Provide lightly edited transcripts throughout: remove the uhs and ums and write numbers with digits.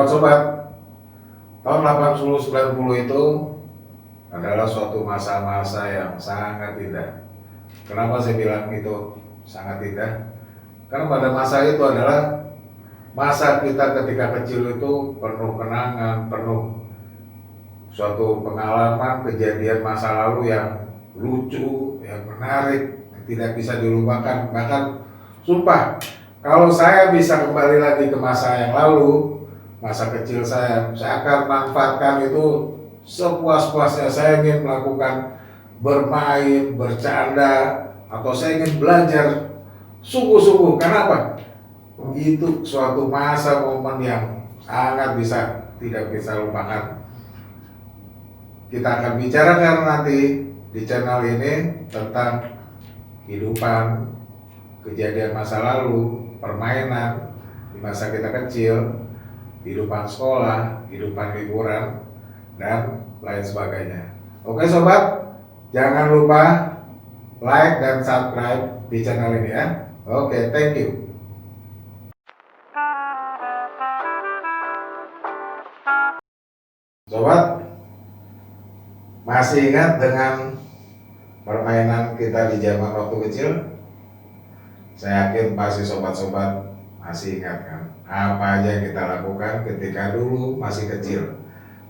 Sobat, tahun 80-90 itu adalah suatu masa-masa yang sangat indah. Kenapa saya bilang itu sangat indah? Karena pada masa itu adalah masa kita ketika kecil itu penuh kenangan, penuh suatu pengalaman, kejadian masa lalu yang lucu, yang menarik, yang tidak bisa dilupakan. Bahkan sumpah, kalau saya bisa kembali lagi ke masa yang lalu, masa kecil saya akan manfaatkan itu sepuas-puasnya. Saya ingin melakukan bermain, bercanda, atau saya ingin belajar sungguh-sungguh. Kenapa? Itu suatu masa momen yang sangat tidak bisa lupakan. Kita akan bicarakan nanti di channel ini tentang kehidupan, kejadian masa lalu, permainan di masa kita kecil, kehidupan sekolah, kehidupan liburan, dan lain sebagainya. Oke sobat, jangan lupa like dan subscribe di channel ini ya. Oke, thank you. Sobat, masih ingat dengan permainan kita di zaman waktu kecil? Saya yakin pasti sobat-sobat masih ingat kan? Apa aja yang kita lakukan ketika dulu masih kecil?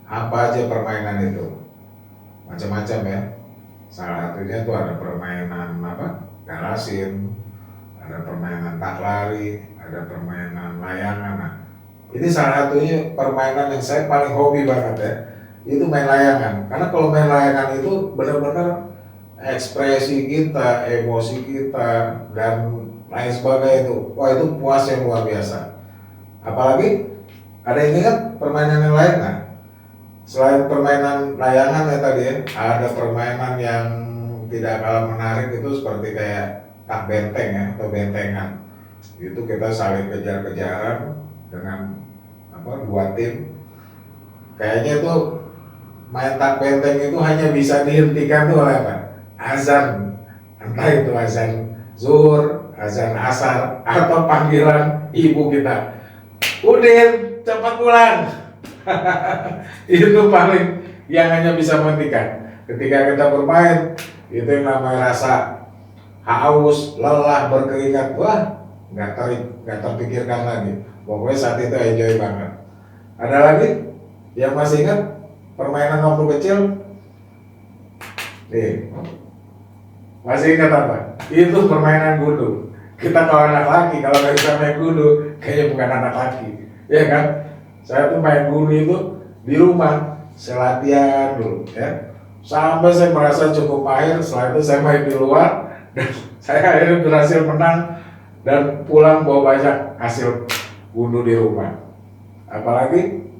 Apa aja permainan itu? Macam-macam ya. Salah satunya itu ada permainan galasin, ada permainan tak lari, ada permainan layangan. Nah, ini salah satunya permainan yang saya paling hobi banget ya. Itu main layangan. Karena kalau main layangan itu benar-benar ekspresi kita, emosi kita, dan lain sebagainya itu. Wah, itu puas yang luar biasa. Apalagi ada yang ingat permainan yang lain nggak? Selain permainan layangan ya tadi ya, ada permainan yang tidak kalah menarik itu seperti kayak tak benteng ya, atau bentengan. Itu kita saling kejar-kejaran dengan dua tim. Kayaknya itu main tak benteng itu hanya bisa dihentikan tuh oleh azan, entah itu azan zuhur, azan asar, atau panggilan ibu kita, Udin cepat pulang. Itu paling yang hanya bisa menghentikan. Ketika kita bermain, itu yang namanya rasa haus, lelah, berkeringat, wah nggak terpikirkan lagi. Pokoknya saat itu enjoy banget. Ada lagi yang masih ingat permainan waktu kecil? Nih, masih ingat apa? Itu permainan gundu. Kita kalau anak laki, kalau nggak bisa main gundu, kayaknya bukan anak laki, ya kan? Saya tuh main gundu itu di rumah, saya latihan dulu, ya. Sampai saya merasa cukup mahir. Setelah itu saya main di luar, dan saya akhirnya berhasil menang dan pulang bawa banyak hasil gundu di rumah. Apalagi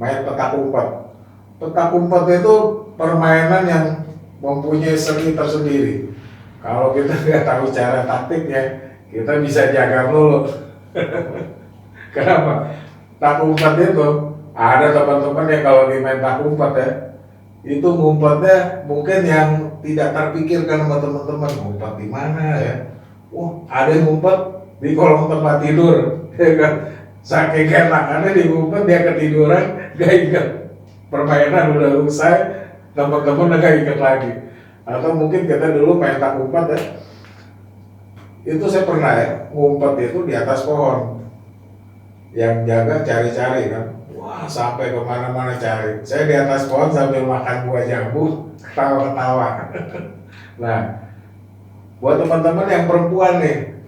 main petak umpet. Petak umpet itu permainan yang mempunyai seni tersendiri. Kalau kita nggak tahu cara taktiknya, kita bisa jaga dulu. Kenapa? Tak umpet itu ada teman-teman yang kalau dimain tak umpet ya, itu ngumpetnya mungkin yang tidak terpikirkan sama teman-teman. Ngumpet di mana ya? Wah, ada yang ngumpet di kolong tempat tidur, ya kan? Saking enakannya di ngumpet dia ketiduran, gak ingat permainan udah usai, teman-teman udah gak ingat lagi. Atau mungkin kita dulu main tak umpet ya, itu saya pernah ya ngumpet itu di atas pohon, yang jaga cari-cari kan, wah sampai kemana-mana cari. Saya di atas pohon sambil makan buah jambu, ketawa-ketawa. Nah, buat teman-teman yang perempuan nih,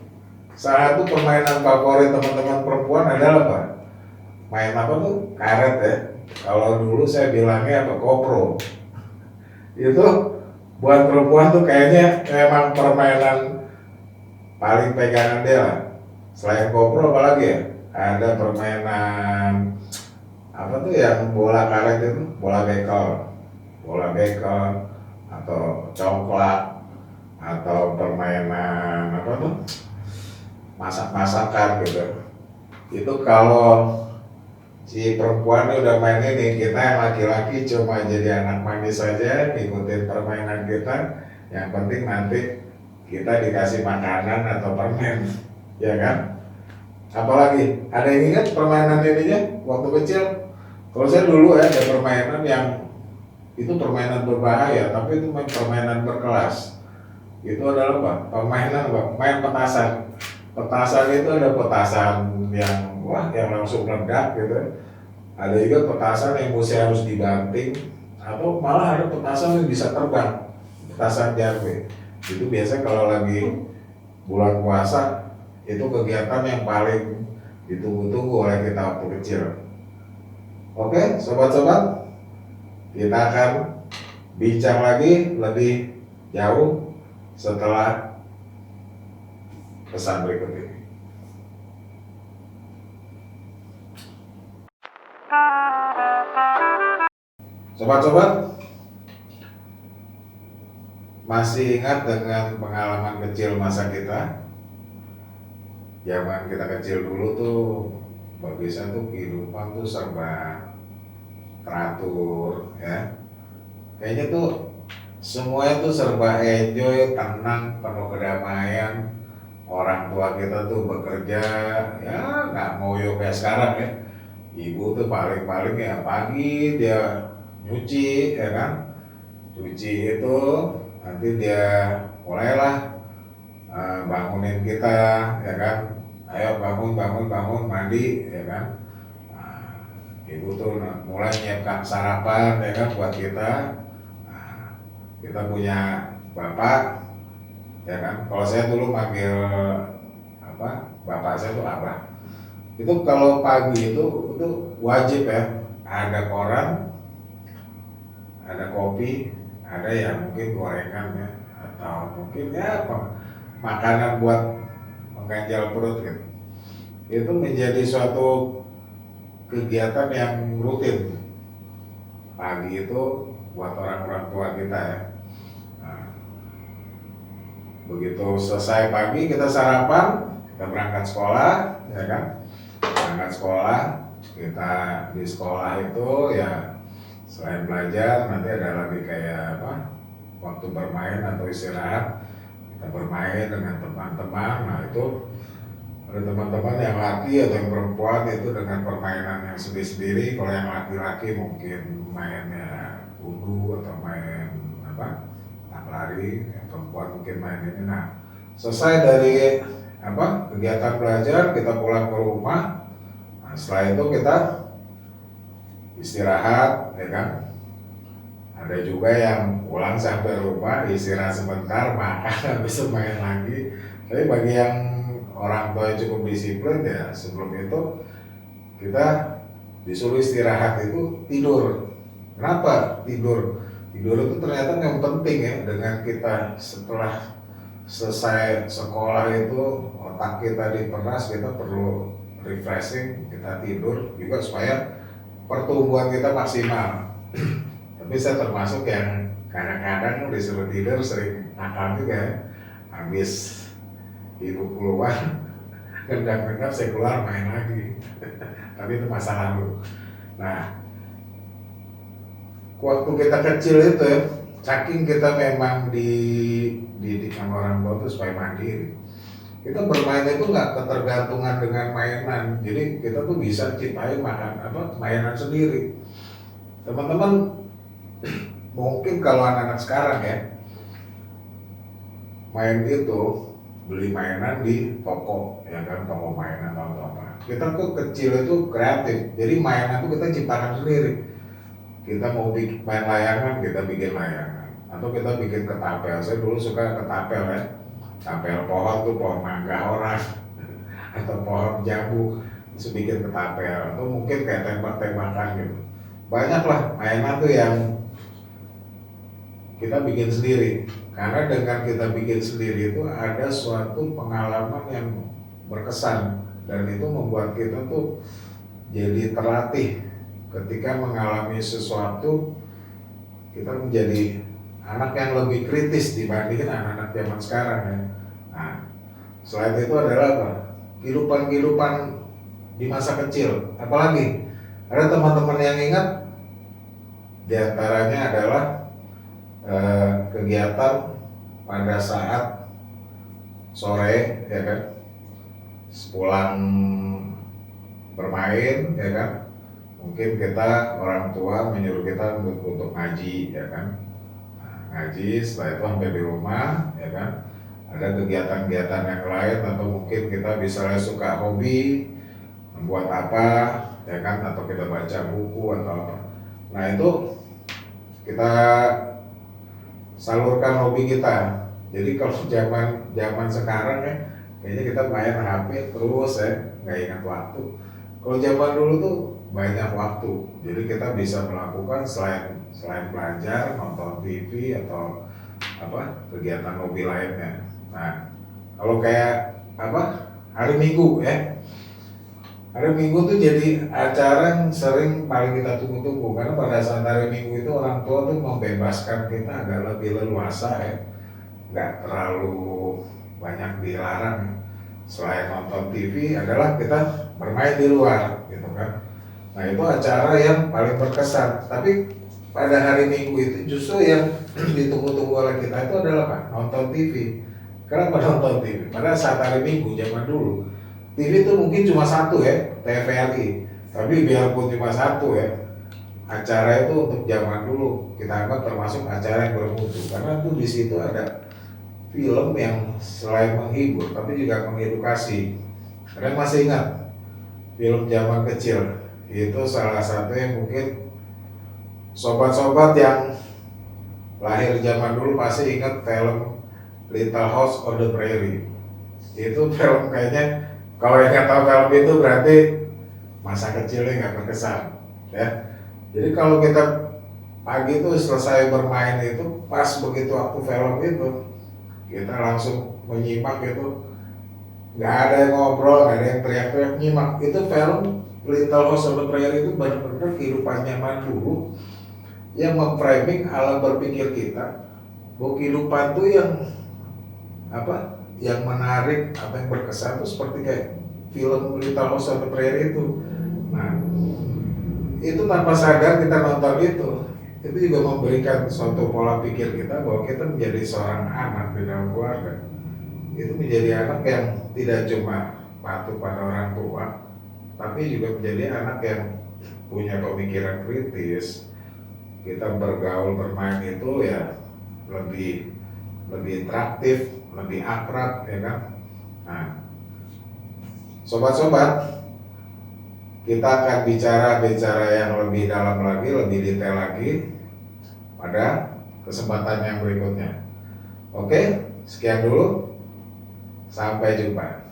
salah satu permainan favorit teman-teman perempuan adalah apa? Main apa tuh? Karet ya. Kalau dulu saya bilangnya kopro. Itu buat perempuan tuh kayaknya memang permainan paling pegangan dia lah. Selain kopro apalagi ya? Ada permainan apa tuh yang bola karet itu, bola bekel, atau congklak, atau permainan apa tuh, masak-masakan gitu. Itu kalau si perempuan udah main ini, kita yang laki-laki cuma jadi anak manis saja, ngikutin permainan kita. Yang penting nanti kita dikasih makanan atau permen, ya kan? Apalagi ada yang ingat permainan ininya waktu kecil? Kalau saya dulu ya ada permainan yang itu permainan berbahaya, tapi itu permainan berkelas. Itu adalah apa? Permainan apa? Main petasan. Petasan itu ada petasan yang wah yang langsung meledak gitu. Ada juga petasan yang mesti harus dibanting, atau malah ada petasan yang bisa terbang, petasan jarwe. Itu biasa kalau lagi bulan puasa, itu kegiatan yang paling ditunggu-tunggu oleh kita waktu kecil. Oke, sobat-sobat, kita akan bincang lagi lebih jauh setelah pesan berikut ini. Sobat-sobat, masih ingat dengan pengalaman kecil masa kita? Zaman kita kecil dulu tuh, bagi saya tuh kehidupan tuh serba teratur ya. Kayaknya tuh semuanya tuh serba enjoy, tenang, penuh kedamaian. Orang tua kita tuh bekerja ya nggak ngoyo kayak sekarang ya. Ibu tuh paling-paling ya pagi dia nyuci ya kan, cuci itu nanti dia mulailah bangunin kita ya kan, ayo bangun mandi ya kan. Ibu tuh mulai nyiapkan sarapan ya kan buat kita. Kita punya bapak ya kan, kalau saya dulu manggil bapak saya tuh abah. Itu kalau pagi itu wajib ya, ada koran, ada kopi, ada yang mungkin gorengan ya, atau mungkin ya makanan buat mengganjal perut gitu. Itu menjadi suatu kegiatan yang rutin pagi itu buat orang-orang tua kita ya. Begitu selesai pagi kita sarapan, kita berangkat sekolah ya kan. Berangkat sekolah, kita di sekolah itu ya selain belajar nanti ada lagi kayak waktu bermain atau istirahat, kita bermain dengan teman-teman. Nah itu ada teman-teman yang laki atau yang perempuan itu dengan permainan yang sendiri-sendiri. Kalau yang laki-laki mungkin mainnya udu atau main lari, yang perempuan mungkin main ini. Nah selesai dari kegiatan belajar, kita pulang ke rumah. Nah, setelah itu kita istirahat ya kan. Ada juga yang pulang sampai rumah istirahat sebentar, makan habis itu main lagi. Tapi bagi yang orang tua yang cukup disiplin ya, sebelum itu kita disuruh istirahat itu tidur. Kenapa tidur? Tidur itu ternyata yang penting ya. Dengan kita setelah selesai sekolah itu otak kita diperas, kita perlu refreshing, kita tidur juga supaya pertumbuhan kita maksimal. Tapi saya termasuk yang kadang-kadang disuruh tidur sering nakal juga ya. Habis ibu keluar, gendap-gendap saya keluar main lagi. Tapi itu masa lalu. Nah, waktu kita kecil itu ya, saking kita memang dididik sama orang tua itu supaya mandiri, kita bermain itu nggak ketergantungan dengan mainan. Jadi kita tuh bisa ciptain mainan sendiri. Teman-teman mungkin kalau anak-anak sekarang ya main itu beli mainan di toko ya kan, toko mainan atau apa. Kita tuh kecil itu kreatif, jadi mainan itu kita ciptakan sendiri. Kita mau main layangan, kita bikin layangan, atau kita bikin ketapel. Saya dulu suka ketapel ya, tapel pohon tuh, pohon mangga orang atau pohon jambu, terus bikin ketapel, atau mungkin kayak tembak-tembakan gitu. Banyaklah mainan tuh yang kita bikin sendiri. Karena dengan kita bikin sendiri itu ada suatu pengalaman yang berkesan, dan itu membuat kita tuh jadi terlatih. Ketika mengalami sesuatu, kita menjadi anak yang lebih kritis dibandingin anak-anak zaman sekarang ya. Nah, selain itu adalah kehidupan di masa kecil. Apalagi ada teman-teman yang ingat, diantaranya adalah kegiatan pada saat sore ya kan, sepulang bermain ya kan, mungkin kita orang tua menyuruh kita untuk ngaji ya kan. Ngaji, setelah itu sampai di rumah ya kan, ada kegiatan-kegiatan yang lain, atau mungkin kita misalnya suka hobi membuat apa ya kan, atau kita baca buku atau apa. Nah itu kita salurkan hobi kita. Jadi kalau zaman sekarang ya, kayaknya kita main HP terus ya, nggak ingat waktu. Kalau zaman dulu tuh banyak waktu, jadi kita bisa melakukan selain belajar, nonton TV atau apa kegiatan hobi lainnya. Nah, kalau kayak apa hari Minggu ya, hari Minggu tuh jadi acara yang sering paling kita tunggu-tunggu, karena pada saat hari Minggu itu orang tua tuh membebaskan kita agak lebih leluasa ya, nggak terlalu banyak dilarang. Selain nonton TV adalah kita bermain di luar gitu kan. Nah itu acara yang paling berkesan. Tapi pada hari Minggu itu justru yang ditunggu-tunggu oleh kita itu adalah apa? Nonton TV. Kenapa nonton TV? Pada saat hari Minggu zaman dulu, TV itu mungkin cuma satu ya, TVRI. Tapi biarpun cuma satu ya, acara itu untuk zaman dulu kita anggap termasuk acara yang bermutu, karena tuh di situ ada film yang selain menghibur tapi juga mengedukasi. Kalian masih ingat film zaman kecil? Itu salah satu yang mungkin sobat-sobat yang lahir zaman dulu pasti ingat film Little House on the Prairie. Itu film kayaknya, kalau yang nggak tahu film itu berarti masa kecilnya nggak berkesan ya. Jadi kalau kita pagi itu selesai bermain itu, pas begitu waktu film itu, kita langsung menyimak itu, nggak ada yang ngobrol, nggak ada yang teriak-teriak, nyimak. Itu film Little House on the Prairie itu benar-benar kehidupan zaman dulu yang memframing alam berpikir kita bahwa kehidupan tuh yang apa, yang menarik, apa yang berkesan tuh seperti kayak film Little House on the Prairie itu. Nah itu tanpa sadar kita nonton itu juga memberikan suatu pola pikir kita bahwa kita menjadi seorang anak di dalam keluarga. Itu menjadi anak yang tidak cuma patuh pada orang tua, tapi juga menjadi anak yang punya pemikiran kritis. Kita bergaul, bermain itu ya lebih interaktif, lebih akrab ya kan. Nah, sobat-sobat, kita akan bicara yang lebih dalam lagi, lebih detail lagi pada kesempatan yang berikutnya. Oke, sekian dulu. Sampai jumpa.